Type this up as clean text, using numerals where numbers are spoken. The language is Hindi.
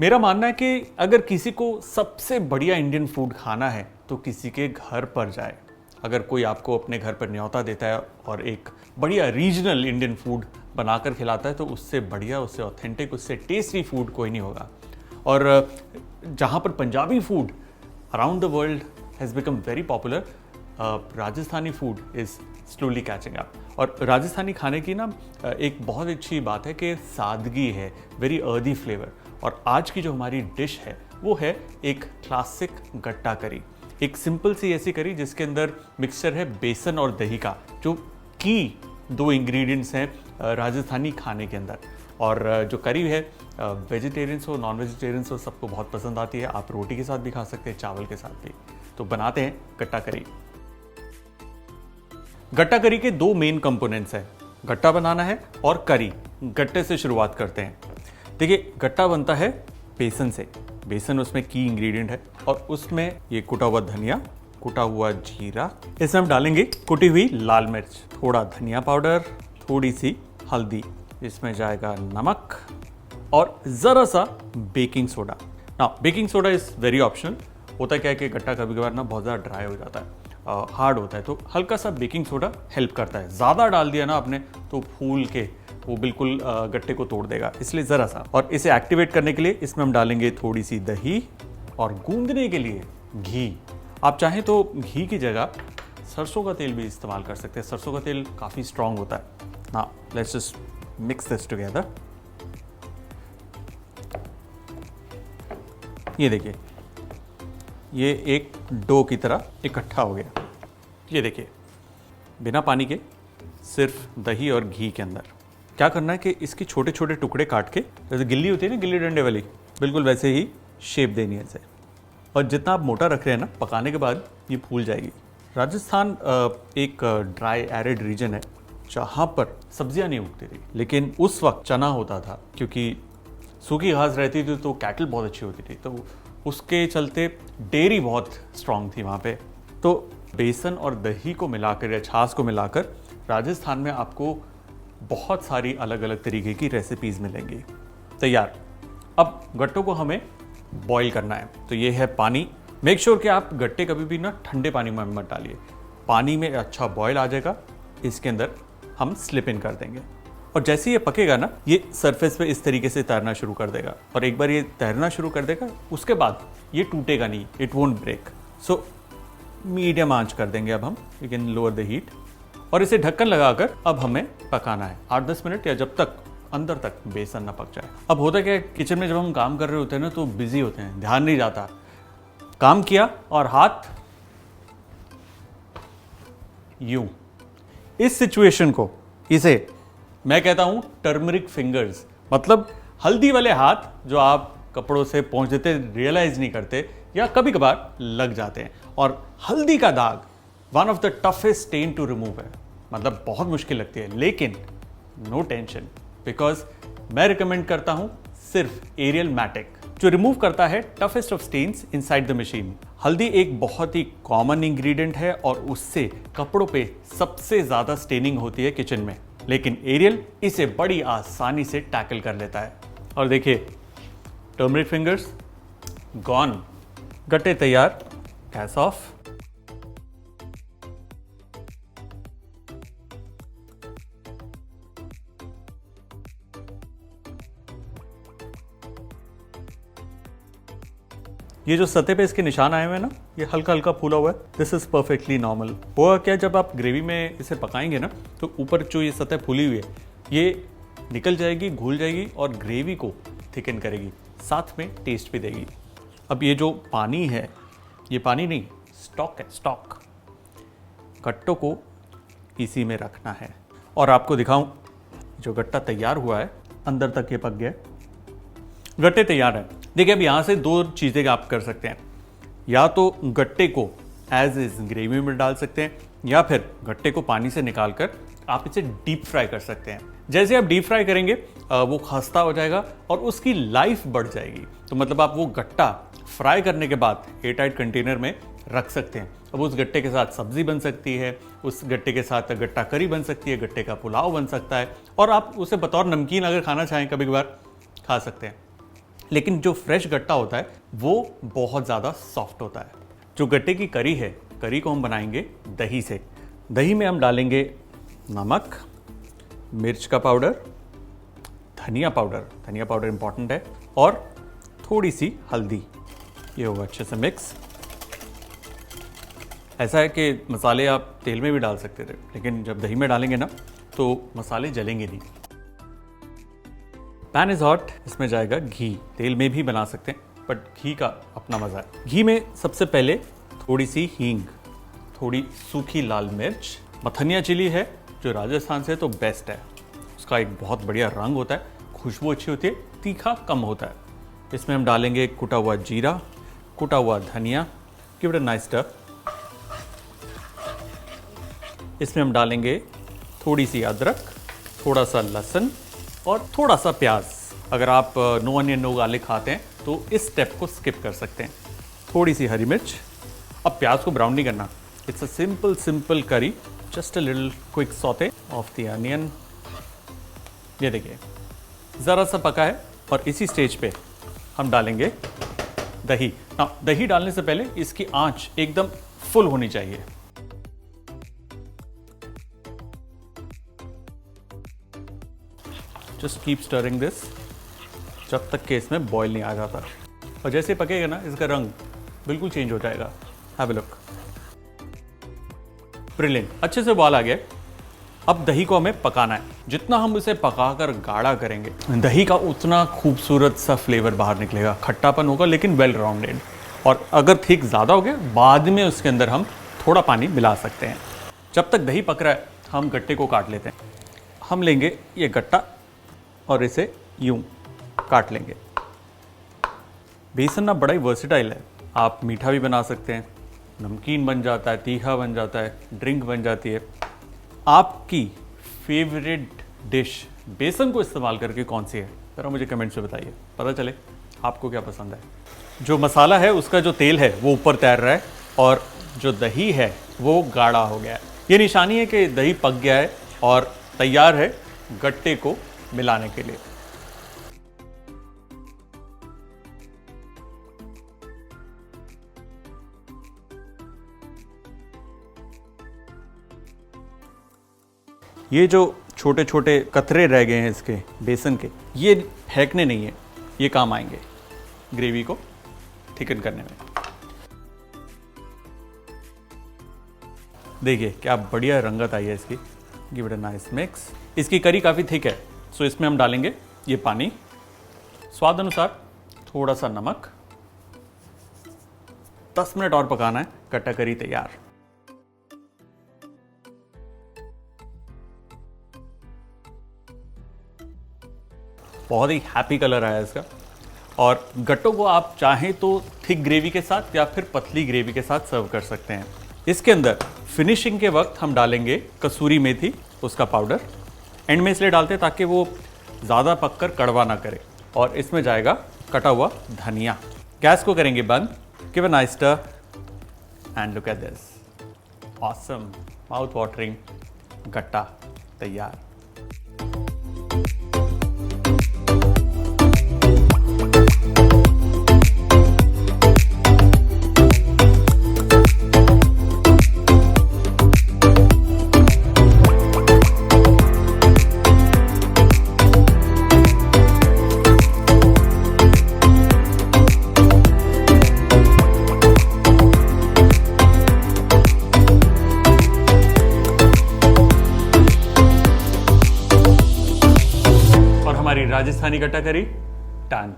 मेरा मानना है कि अगर किसी को सबसे बढ़िया इंडियन फूड खाना है तो किसी के घर पर जाए। अगर कोई आपको अपने घर पर न्योता देता है और एक बढ़िया रीजनल इंडियन फूड बनाकर खिलाता है तो उससे बढ़िया, उससे ऑथेंटिक, उससे टेस्टी फूड कोई नहीं होगा। और जहाँ पर Punjabi food around the world has become very popular, Rajasthani food is slowly catching up. और राजस्थानी खाने की ना एक बहुत अच्छी बात है कि सादगी है, वेरी अर्दी फ्लेवर। और आज की जो हमारी डिश है वो है एक क्लासिक गट्टा करी, एक सिंपल सी ऐसी करी जिसके अंदर मिक्सचर है बेसन और दही का, जो की 2 इंग्रेडिएंट्स हैं राजस्थानी खाने के अंदर। और जो करी है वेजिटेरियंस हो, नॉन वेजिटेरियंस हो, सबको बहुत पसंद आती है। आप रोटी के साथ भी खा सकते हैं, चावल के साथ भी। तो बनाते हैं गट्टा करी। गट्टा करी के 2 मेन कंपोनेंट्स हैं, गट्टा बनाना है और करी। गट्टे से शुरुआत करते हैं। देखिए, गट्टा बनता है बेसन से, बेसन उसमें की इंग्रेडिएंट है। और उसमें ये कुटा हुआ धनिया, कुटा हुआ जीरा, इसमें हम डालेंगे कुटी हुई लाल मिर्च, थोड़ा धनिया पाउडर, थोड़ी सी हल्दी, इसमें जाएगा नमक और ज़रा सा बेकिंग सोडा। ना baking soda is very optional. होता क्या है कि गट्टा कभी कभार ना बहुत ज़्यादा ड्राई हो जाता है, हार्ड होता है, तो हल्का सा बेकिंग सोडा हेल्प करता है। ज़्यादा डाल दिया ना आपने तो फूल के वो बिल्कुल गट्टे को तोड़ देगा, इसलिए ज़रा सा। और इसे एक्टिवेट करने के लिए इसमें हम डालेंगे थोड़ी सी दही और गूंदने के लिए घी। आप चाहें तो घी की जगह सरसों का तेल भी इस्तेमाल कर सकते हैं, सरसों का तेल काफ़ी स्ट्रॉन्ग होता है ना। Let's just mix this together. ये देखिए, ये एक डो की तरह इकट्ठा हो गया। ये देखिए, बिना पानी के, सिर्फ दही और घी के अंदर। क्या करना है कि इसके छोटे छोटे टुकड़े काट के, जैसे गिल्ली होती है ना, गिल्ली डंडे वाली, बिल्कुल वैसे ही शेप देनी है इसे। और जितना आप मोटा रख रहे हैं ना, पकाने के बाद ये फूल जाएगी। राजस्थान एक ड्राई एरिड रीजन है जहाँ पर सब्जियां नहीं उगती थी, लेकिन उस वक्त चना होता था, क्योंकि सूखी घास रहती थी तो कैटल बहुत अच्छी होती थी, तो उसके चलते डेयरी बहुत स्ट्रांग थी वहाँ पे। तो बेसन और दही को मिलाकर या छाछ को मिलाकर राजस्थान में आपको बहुत सारी अलग अलग तरीके की रेसिपीज़ मिलेंगी। तैयार। अब गट्टों को हमें बॉईल करना है। तो ये है पानी। मेक श्योर कि आप गट्टे कभी भी ना ठंडे पानी में मत डालिए। पानी में अच्छा बॉईल आ जाएगा, इसके अंदर हम स्लिप इन कर देंगे। और जैसे ये पकेगा ना, ये सरफेस पे इस तरीके से तैरना शुरू कर देगा। और एक बार ये तैरना शुरू कर देगा, उसके बाद ये टूटेगा नहीं, it won't break. So medium आंच कर देंगे अब हम, you can lower the heat. और इसे ढक्कन लगाकर अब हमें पकाना है 8-10 मिनट, या जब तक अंदर तक बेसन ना पक जाए। अब होता क्या है, किचन में जब हम काम कर रहे होते हैं ना तो बिजी होते हैं, ध्यान नहीं जाता। काम किया और हाथ यूं। इस सिचुएशन को, इसे मैं कहता हूं टर्मरिक फिंगर्स, मतलब हल्दी वाले हाथ जो आप कपड़ों से पोंछ देते, रियलाइज नहीं करते या कभी कभार लग जाते हैं। और हल्दी का दाग one of the toughest stain to remove है, मतलब बहुत मुश्किल लगती है। लेकिन नो टेंशन, बिकॉज मैं रिकमेंड करता हूं सिर्फ एरियल मैटिक, जो रिमूव करता है toughest of stains inside the machine. हल्दी एक बहुत ही कॉमन इंग्रेडिएंट है और उससे कपड़ों पे सबसे ज्यादा स्टेनिंग होती है किचन में, लेकिन एरियल इसे बड़ी आसानी से टैकल कर लेता है। और देखिए, टर्मरिक फिंगर्स गॉन। गट्टे तैयार, गैस ऑफ। ये जो सतह पे इसके निशान आए हुए हैं ना, ये हल्का हल्का फूला हुआ है, दिस इज परफेक्टली नॉर्मल। होगा क्या, जब आप ग्रेवी में इसे पकाएंगे ना तो ऊपर जो ये सतह फूली हुई है ये निकल जाएगी, घुल जाएगी और ग्रेवी को थिकन करेगी, साथ में टेस्ट भी देगी। अब ये जो पानी है, ये पानी नहीं, स्टॉक है, स्टॉक। गट्टों को इसी में रखना है। और आपको दिखाऊं, जो गट्टा तैयार हुआ है अंदर तक ये पक गया, गट्टे तैयार है। देखिए, अब यहाँ से 2 चीज़ें आप कर सकते हैं, या तो गट्टे को एज इज ग्रेवी में डाल सकते हैं, या फिर गट्टे को पानी से निकालकर आप इसे डीप फ्राई कर सकते हैं। जैसे आप डीप फ्राई करेंगे वो खस्ता हो जाएगा और उसकी लाइफ बढ़ जाएगी। तो मतलब आप वो गट्टा फ्राई करने के बाद एयरटाइट कंटेनर में रख सकते हैं। अब उस गट्टे के साथ सब्जी बन सकती है, उस गट्टे के साथ गट्टा करी बन सकती है, गट्टे का पुलाव बन सकता है, और आप उसे बतौर नमकीन अगर खाना चाहें कभी कभार खा सकते हैं। लेकिन जो फ्रेश गट्टा होता है वो बहुत ज़्यादा सॉफ्ट होता है। जो गट्टे की करी है, करी को हम बनाएंगे दही से। दही में हम डालेंगे नमक, मिर्च का पाउडर, धनिया पाउडर इंपॉर्टेंट है, और थोड़ी सी हल्दी। ये होगा अच्छे से मिक्स। ऐसा है कि मसाले आप तेल में भी डाल सकते थे, लेकिन जब दही में डालेंगे ना तो मसाले जलेंगे नहीं। पैन इज हॉट, इसमें जाएगा घी। तेल में भी बना सकते हैं, बट घी का अपना मजा है। घी में सबसे पहले थोड़ी सी हींग, थोड़ी सूखी लाल मिर्च, मथनिया चिली है जो राजस्थान से तो बेस्ट है। उसका एक बहुत बढ़िया रंग होता है, खुशबू अच्छी होती है, तीखा कम होता है। इसमें हम डालेंगे कुटा हुआ जीरा, कुटा हुआ धनिया, give it a nice stir. इसमें हम डालेंगे थोड़ी सी अदरक, थोड़ा सा लहसुन और थोड़ा सा प्याज। अगर आप नो अनियन नो गार्लिक खाते हैं तो इस स्टेप को स्किप कर सकते हैं। थोड़ी सी हरी मिर्च। अब प्याज को ब्राउन नहीं करना, it's a simple curry, just a little quick saute of the onion. ये देखिए ज़रा सा पका है, और इसी स्टेज पे हम डालेंगे दही। दही डालने से पहले इसकी आंच एकदम फुल होनी चाहिए। जस्ट कीप स्टरिंग दिस जब तक कि इसमें बॉईल नहीं आ जाता, और जैसे पकेगा ना इसका रंग बिल्कुल चेंज हो जाएगा। हैव अ लुक, ब्रिलियंट, अच्छे से बॉईल आ गया। अब दही को हमें पकाना है। जितना हम इसे पकाकर गाढ़ा करेंगे, दही का उतना खूबसूरत सा फ्लेवर बाहर निकलेगा, खट्टापन होगा लेकिन वेल राउंडेड। और अगर थिक ज़्यादा हो गया, बाद में उसके अंदर हम थोड़ा पानी मिला सकते हैं। जब तक दही पक रहा है हम गट्टे को काट लेते हैं। हम लेंगे ये गट्टा और इसे यूं काट लेंगे। बेसन ना बड़ा ही वर्सेटाइल है, आप मीठा भी बना सकते हैं, नमकीन बन जाता है, तीखा बन जाता है, ड्रिंक बन जाती है। आपकी फेवरेट डिश बेसन को इस्तेमाल करके कौन सी है, जरा मुझे कमेंट्स में बताइए, पता चले आपको क्या पसंद है। जो मसाला है उसका जो तेल है वो ऊपर तैर रहा है, और जो दही है वो गाढ़ा हो गया है। ये निशानी है कि दही पक गया है और तैयार है गट्टे को मिलाने के लिए। ये जो छोटे छोटे कतरे रह गए हैं इसके बेसन के, ये फेंकने नहीं है, ये काम आएंगे ग्रेवी को थिकन करने में। देखिए क्या बढ़िया रंगत आई है इसकी। Give it a nice mix. इसकी करी काफ़ी थिक है, सो इसमें हम डालेंगे ये पानी, स्वाद अनुसार थोड़ा सा नमक। 10 मिनट और पकाना है, गट्टा करी तैयार। बहुत ही हैप्पी कलर आया इसका। और गट्टों को आप चाहें तो थिक ग्रेवी के साथ या फिर पतली ग्रेवी के साथ सर्व कर सकते हैं। इसके अंदर फिनिशिंग के वक्त हम डालेंगे कसूरी मेथी, उसका पाउडर। एंड में इसलिए डालते हैं ताकि वो ज़्यादा पककर कड़वा ना करे। और इसमें जाएगा कटा हुआ धनिया। गैस को करेंगे बंद। Give a nice stir and look at this, awesome, mouth watering gatta तैयार। हमारी राजस्थानी गट्टा करी डन।